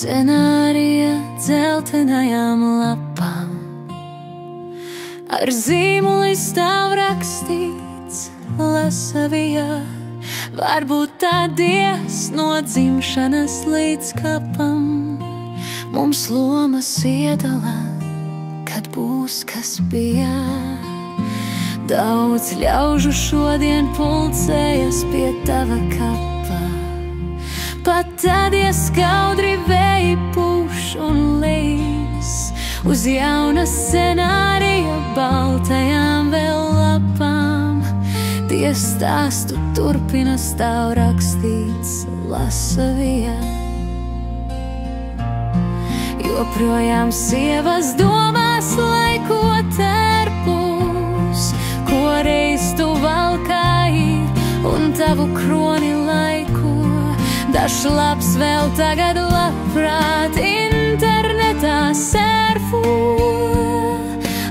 Scenārija dzeltenajām lapām ar zīmuli stāv rakstīts Lasavijā. Varbūt tā Dievs no dzimšanas līdz kapam mums lomas iedala, kad būs kas bija. Daudz ļaužu šodien pulcējas pie tava kapa, pat tad, ja skaudri vēji pūš un līs uz jauna scenārija baltajām vēl lapām. Tie stāstu turpina stāv rakstīts Lasavijā. Joprojām sievas domās laiko tērpus, ko reiz tu valkāji un tavu kroni laiku. Dažs labs vēl tagad labprāt internetā sērfo,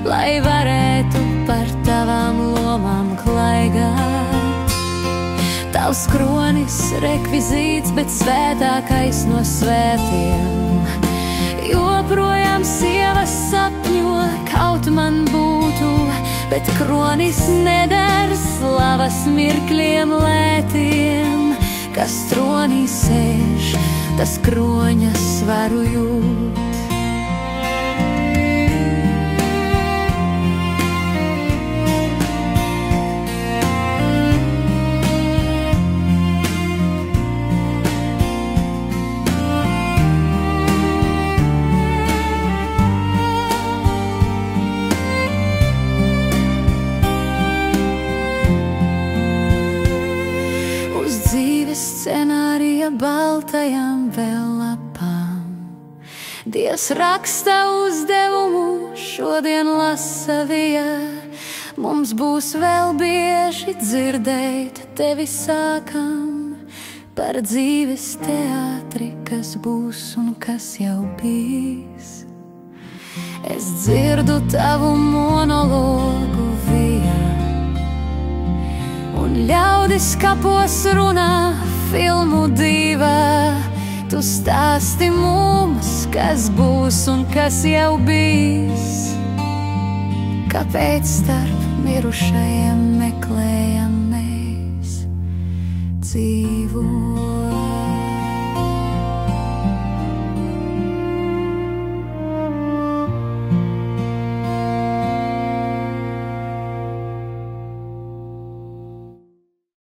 lai varētu par tavām lomām klaigāt. Tavs kronis rekvizīts, bet svētākais no svētiem. Joprojām sievas sapņo, kaut man būtu, bet kronis neder slavas mirkļiem lētiem. Kas tronī sēž, tas kroņa svaru jūt. Scenārija baltajām vēl lapām Dievs raksta uzdevumu šodien Lasavijā. Mums būs vēl bieži dzirdēt tevi sākam par dzīves teātri, kas būs un kas jau bijis. Es dzirdu tavu monologu un ļaudis kapos runā filmu divā. Tu stāsti mums, kas būs un kas jau bijis. Kāpēc starp mirušajiem meklējam mēs dzīvo?